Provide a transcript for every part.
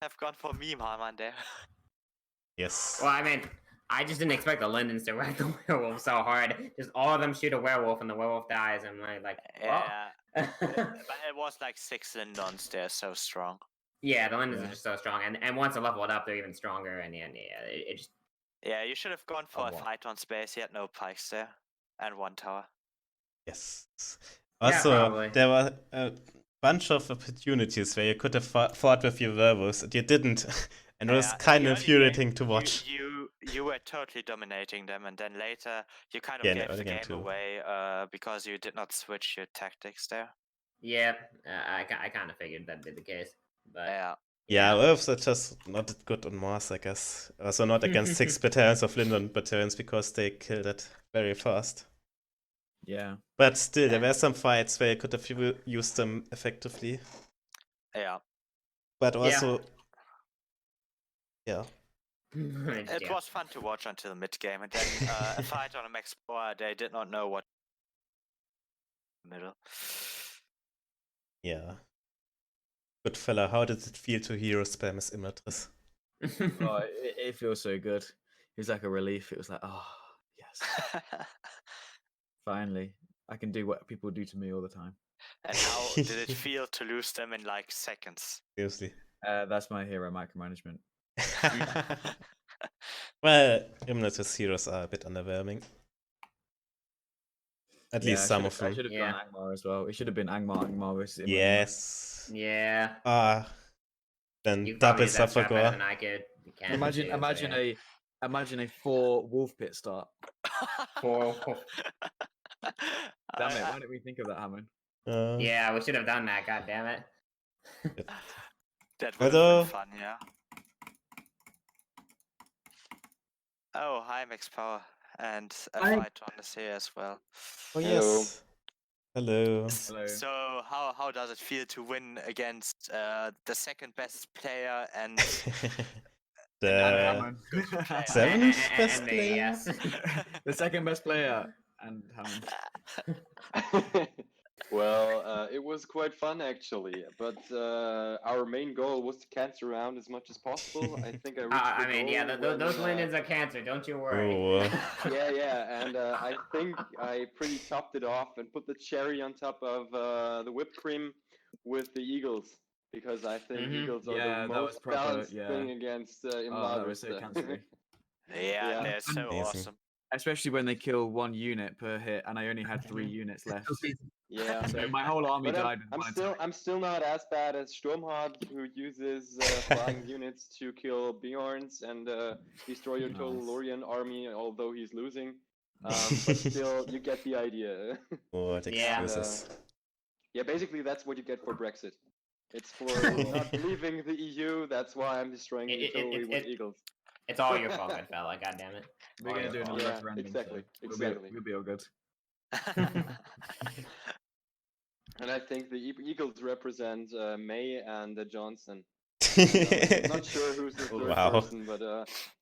have gone for meme Harman there. Yes. Well, I mean, I just didn't expect the Lindens to whack the werewolf so hard. Just all of them shoot a werewolf and the werewolf dies. And I'm like, Yeah. But it was like 6 Lindons, they're so strong. Yeah, the Lindens are just so strong. And once they're leveled up, they're even stronger. And it just... Yeah, you should have gone for a fight on space. He had no pikes there. And 1 tower. Yes. Yeah, Also, probably. there were a bunch of opportunities where you could have fought with your werewolves, and you didn't. And it was kind of infuriating to watch. You were totally dominating them, and then later you kind of gave the game away because you did not switch your tactics there. Yeah, I kind of figured that'd be the case. But yeah, werewolves are just not good on Mars, I guess. Also not against 6 battalions of Lindon battalions because they killed it very fast. Yeah. But still, there were some fights where you could have used them effectively. Yeah. But also... Yeah. It was fun to watch until mid-game, and then a fight on a max power, they did not know what... middle. Yeah. Good fella, how did it feel to hero spam as Immatris? Oh, it feels so good. It was like a relief. It was like, oh, yes. Finally. I can do what people do to me all the time. And how did it feel to lose them in like seconds? Seriously. That's my hero micromanagement. Well, Immatris heroes are a bit underwhelming. At least some of them. I should have done Angmar as well. It should have been Angmar versus Immatris. Yes. Yeah. Then double suffer gore. Imagine a 4 wolf pit start. 4. Damn it! Why didn't we think of that, Hammond? Yeah, we should have done that. God damn it. That would have been fun, yeah. Oh, hi Max Power, and a fight on this here as well. Oh yes. Hello. So how does it feel to win against the second best player and the 7th best player? Yes. The second best player and Hammond. Well, it was quite fun actually, but our main goal was to cancel around as much as possible. I think I reached those Lindens are cancer, don't you worry. Yeah, and I think I pretty topped it off and put the cherry on top of the whipped cream with the Eagles, because I think Eagles are the most balanced thing against Imladris. That was so cancery. Yeah, they're so awesome. Especially when they kill 1 unit per hit, and I only had 3 units left. Yeah, so my whole army died. I'm still not as bad as Sturmhard, who uses flying units to kill Bjorns and destroy your total Lorien army, although he's losing. But still, you get the idea. What excuses? Yeah, basically that's what you get for Brexit. It's for not leaving the EU. That's why I'm destroying you totally with Eagles. It's all your fault, good fella. God damn it. We're gonna do another referendum. Exactly. We'll be all good. And I think the Eagles represent May and Johnson. I'm not sure who's the third person, but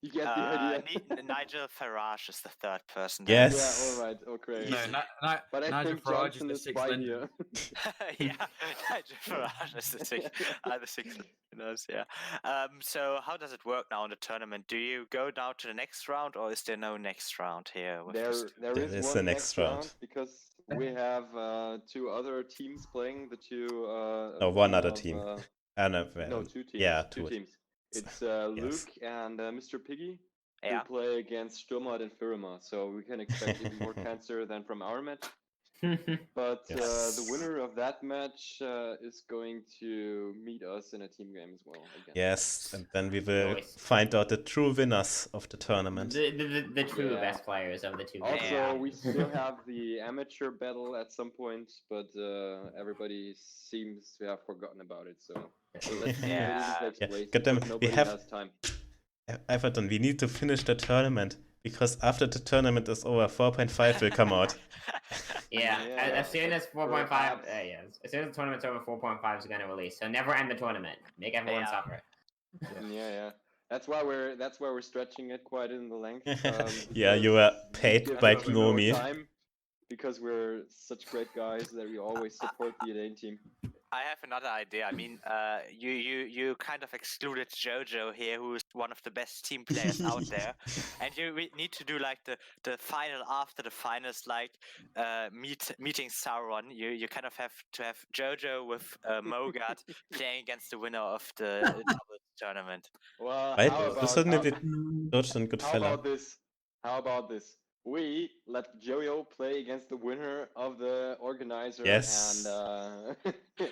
you get the idea. Nigel Farage is the 3rd person. Yes. Yeah, all right, okay. No, but I Nigel think Farage Johnson is the is 6th by here. Yeah, Nigel Farage is the 6th. Yeah. So how does it work now in the tournament? Do you go down to the next round, or is there no next round here? There is one next round because we have 2 other teams playing. The 2. One other team. No, 2 teams. Yeah, 2 teams. It's Luke and Mr. Piggy who play against Sturmhard and Firima, so we can expect even more cancer than from our match. But the winner of that match is going to meet us in a team game as well. Again. Yes, and then we will find out the true winners of the tournament. The true best players of the 2 games. Also, we still have the amateur battle at some point, but everybody seems to have forgotten about it. So let's see when it takes place. Get them. Nobody has time. Everton, we need to finish the tournament, because after the tournament is over, 4.5 will come out. As soon as 4.5, as soon as the tournament's over, 4.5 is going to release. So never end the tournament. Make everyone suffer. Yeah. That's why we're stretching it quite in the length. You were paid by Gnomi. Because we're such great guys that we always support the Edain team. I have another idea. I mean, you kind of excluded Jojo here, who is one of the best team players out there, and we need to do like the final after the finals, like meeting Sauron. You kind of have to have Jojo with Mogart playing against the winner of the doubles tournament. Well, Right? how Das about, ist George and how Goodfella. about this? How about this? We let Jojo play against the winner of the organizer Yes. and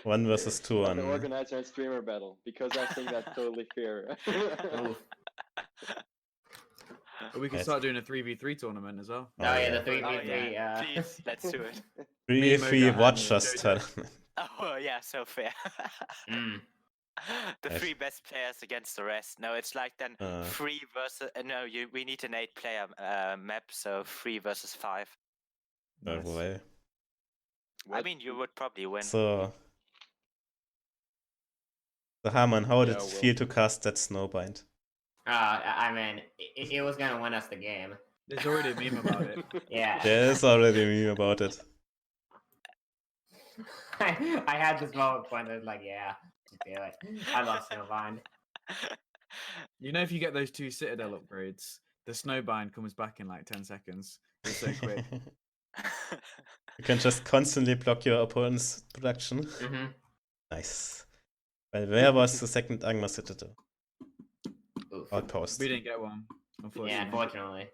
1 versus 2 of the on. organizer and streamer battle, because I think that's totally fair. Oof. But we can Yes. start doing a 3v3 tournament as well. Oh, yeah, yeah. the 3v3. Please, let's do it. 3v3 Mogart, watchers and Jojo. tournament. Oh yeah, so fair. The Right. 3 best players against the rest. No, it's like then 3 versus. No, we need an 8-player map, so 3 versus 5. Oh Nice. boy. I mean, you would probably win. So Harman, how did Yeah, it well. feel to cast that Snowbind? I mean, it was gonna win us the game. There's already a meme about it. Yeah. There's already a meme about it. I had this moment when I was like, yeah, just do it. I love Snowbind. You know, if you get those 2 Citadel upgrades, the Snowbind comes back in like 10 seconds. It's so quick. You can just constantly block your opponent's production. Mm-hmm. Nice. Well, where was the second Angmar Citadel? Oof. Outpost. We didn't get one, unfortunately. Yeah, unfortunately.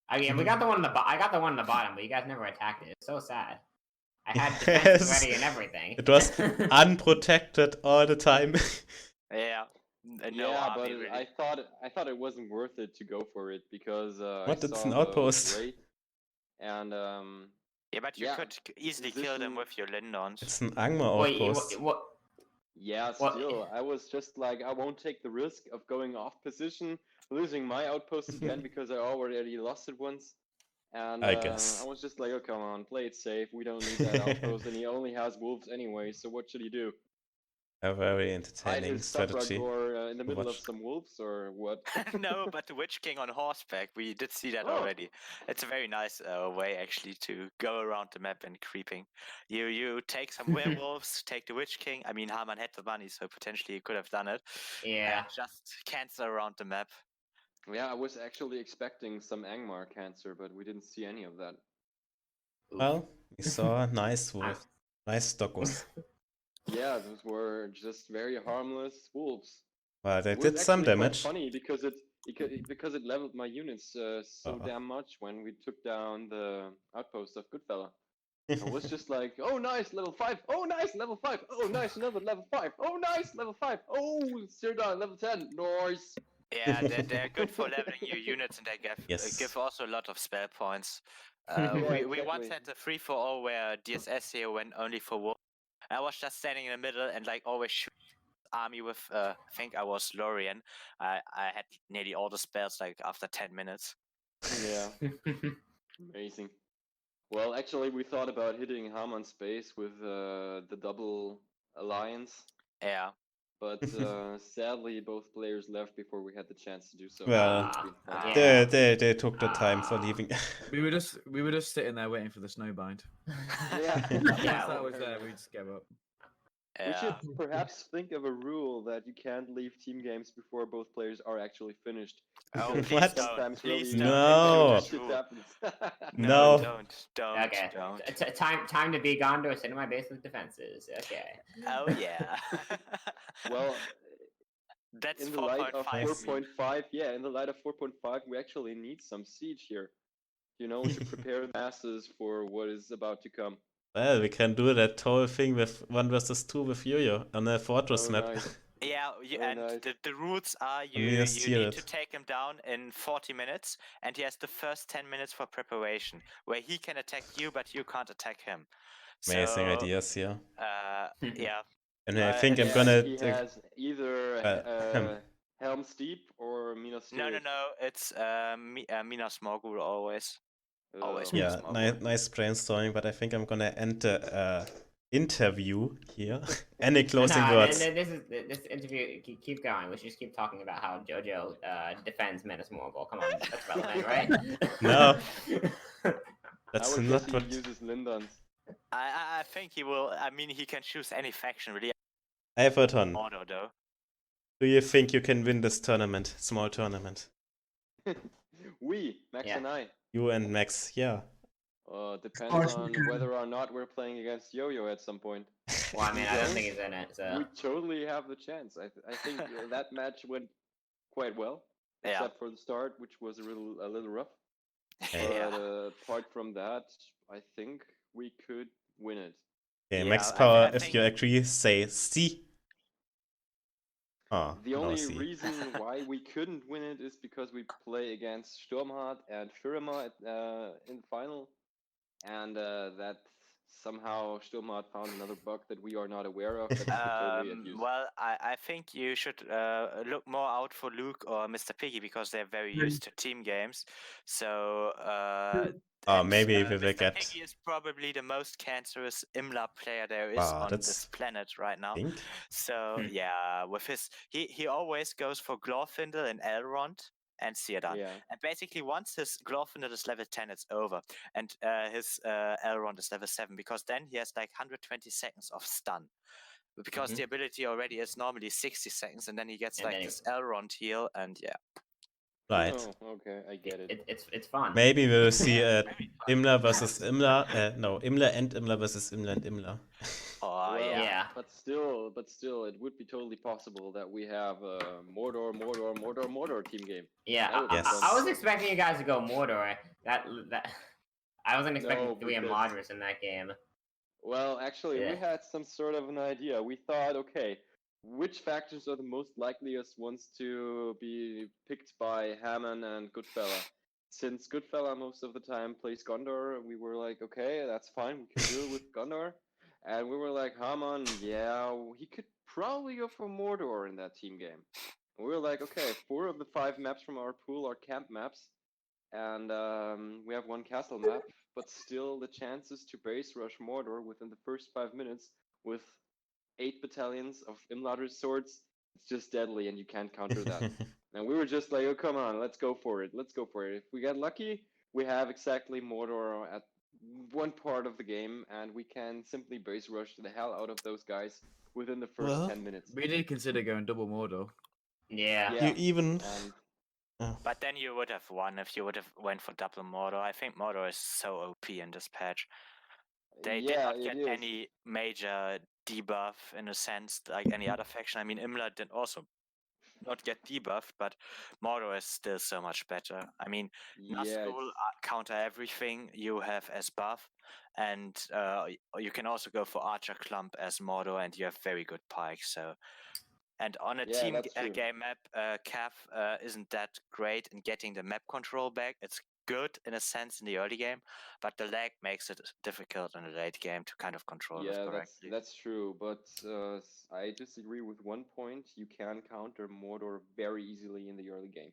I mean, we got the one in the I got the one in the bottom, but you guys never attacked it. It's so sad. I had defenses Yes. ready and everything. It was unprotected all the time. Yeah. No yeah, army, but really. I thought it wasn't worth it to go for it because What? I It's saw an the outpost. rate and Yeah, but you yeah, could easily kill them position- with your Lindons. It's an Angmar Wait, outpost. what? yeah, Well, still I was just like I won't take the risk of going off position, losing my outpost again because I already lost it once. And I guess. I was just like, oh come on, play it safe. We don't need that outpost, and he only has wolves anyway. So what should he do? A very Hide entertaining his strategy. Subragor in the middle of watch. some wolves, or what? No, but the Witch King on horseback, we did see that Oh. already. It's a very nice way actually to go around the map and creeping. You take some werewolves, take the Witch King. I mean, Harman had the money, so potentially he could have done it. Yeah. And just cancel around the map. Yeah, I was actually expecting some Angmar cancer, but we didn't see any of that. Well, we saw nice wolves. Nice doggos. Yeah, those were just very harmless wolves. Well, they It was did some actually quite damage. funny because it leveled my units so damn much when we took down the outpost of Goodfella. I was just like, oh nice, level 5, oh nice, level 5, oh nice, another level 5, oh nice, level 5, oh Sirdan, level 10, nice. Yeah, they're good for leveling your units, and they give also a lot of spell points. We once exactly. had the 3-4-0 where DSS here went only for war. I was just standing in the middle and like always shoot army with I think I was Lorien. I had nearly all the spells like after 10 minutes. Yeah, amazing. Well, actually, we thought about hitting Haman's base with the double alliance. Yeah. But sadly, both players left before we had the chance to do so. Well, yeah. they took the time for leaving. We were just sitting there waiting for the Snowbind. Yeah. Once Yeah, that was fair there, enough. we just gave up. We should perhaps think of a rule that you can't leave team games before both players are actually finished. Oh, Because please What? don't. sometimes Please really don't. shit happens. No. Don't. Okay. Don't. Time to be gone to sit in my base with defenses. Okay. Oh yeah. Well, That's in the light of 4.5. 4.5, yeah, in the light of 4.5, we actually need some siege here. You know, we should prepare the masses for what is about to come. Well, we can do that whole thing with 1 versus 2 with Yo-Yo on a fortress Oh, map. nice. Yeah, Very and nice. the rules are me you steer need it. to take him down in 40 minutes, and he has the first 10 minutes for preparation, where he can attack you, but you can't attack him. Amazing So, ideas here. yeah. And I think I'm Yeah, gonna. he has either Helm's Deep or Minas No, Tirith. it's Minas Morgul always. Always. Oh, Yeah, Small nice brainstorming, but I think I'm gonna end the interview here. Any closing words? This interview. Keep going. We should just keep talking about how JoJo defends Minas Morgul. Come on, that's relevant, right? No. I That's would not guess what. he uses Lindons. I think he will. I mean, he can choose any faction really. Everton, Mordo, though. do you think you can win this tournament? Small tournament. Max Yeah. and I. You and Max, yeah. Depends course we on can. whether or not we're playing against Yo-Yo at some point. Well, I mean, You I don't don't? think he's in it, so. We totally have the chance. I think that match went quite well, Yeah. except for the start, which was a little rough. Yeah. But apart from that, I think we could win it. Okay, Yeah, Max I Power, if think- you agree, say C. Oh, The no only C. reason why we couldn't win it is because we play against Sturmhard and Firma in the final, and that somehow Sturmhard found another bug that we are not aware of. That we could totally abuse. Well, I think you should look more out for Luke or Mr. Piggy because they're very used to team games. So Maybe we will Mr. get. Piggy is probably the most cancerous Imla player there is Wow, on that's- this planet right now. Think? So yeah, with his he always goes for Glorfindel and Elrond and Edain. Yeah. And basically once his Glorfindel is level 10, it's over. And his Elrond is level 7 because then he has like 120 seconds of stun. Because the ability already is normally 60 seconds and then he gets And like then this Elrond heal and yeah. Right. Oh, okay, I get it. It's fun. Maybe we'll see Imla versus Imla. No, Imla and Imla versus Imla and Imla. Oh Well, yeah. But still, it would be totally possible that we have a Mordor team game. Yeah, That would be Yes. fun. I was expecting you guys to go Mordor. That I wasn't expecting No, 3 because- Madras in that game. Well, actually, Yeah. we had some sort of an idea. We thought, okay, which factions are the most likeliest ones to be picked by Hammond and Goodfella? Since Goodfella most of the time plays Gondor, we were like, okay, that's fine, we can deal with Gondor. And we were like, Hammond, yeah, he could probably go for Mordor in that team game. And we were like, okay, 4 of the 5 maps from our pool are camp maps. And we have 1 castle map, but still the chances to base rush Mordor within the first 5 minutes with 8 battalions of Imladris swords, it's just deadly and you can't counter that. And we were just like, oh, come on, let's go for it. If we get lucky, we have exactly Mordor at one part of the game and we can simply base rush the hell out of those guys within the first Well, 10 minutes. We did consider going double Mordor. Yeah. Yeah. You even. And But then you would have won if you would have went for double Mordor. I think Mordor is so OP in this patch. They did yeah, not it get is. any major debuff in a sense like any other faction. I mean, Imla did also not get debuffed, but Mordor is still so much better. I mean, Yeah, Nazgul counter everything you have as buff, and you can also go for Archer Clump as Mordor, and you have very good pikes. So, and on a Yeah, team that's true. game map, Cav isn't that great in getting the map control back. It's good in a sense in the early game, but the lag makes it difficult in the late game to kind of control it yeah, correctly. that's true. But I disagree with one point. You can counter Mordor very easily in the early game.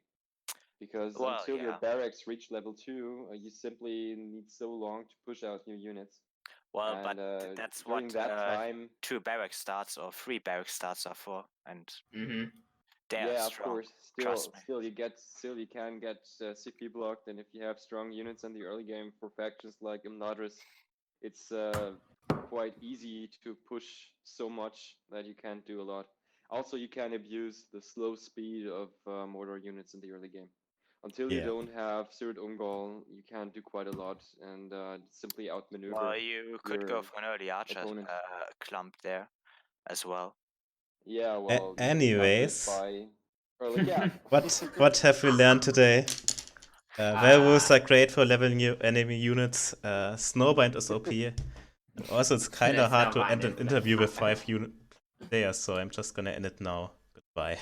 Because Well, until your yeah. barracks reach level 2, you simply need so long to push out new units. Well, but And that's during what that time, 2 barrack starts or 3 barrack starts are for, and they are yeah, of strong. course. Trust me. Still, you can get CP blocked, and if you have strong units in the early game for factions like Imladris, it's quite easy to push so much that you can't do a lot. Also, you can abuse the slow speed of Mordor units in the early game. Until you Yeah. don't have Sirt Ungol, you can't do quite a lot and simply outmaneuver. Well, you could go your for an early archer opponent. clump there as well. Yeah, well. Anyways. Yeah. What have we learned today? Werewolves are great for leveling enemy units. Snowbind is OP. And also, it's kind of hard to Snowbind end an is interview with 5 players, so I'm just gonna end it now. Goodbye.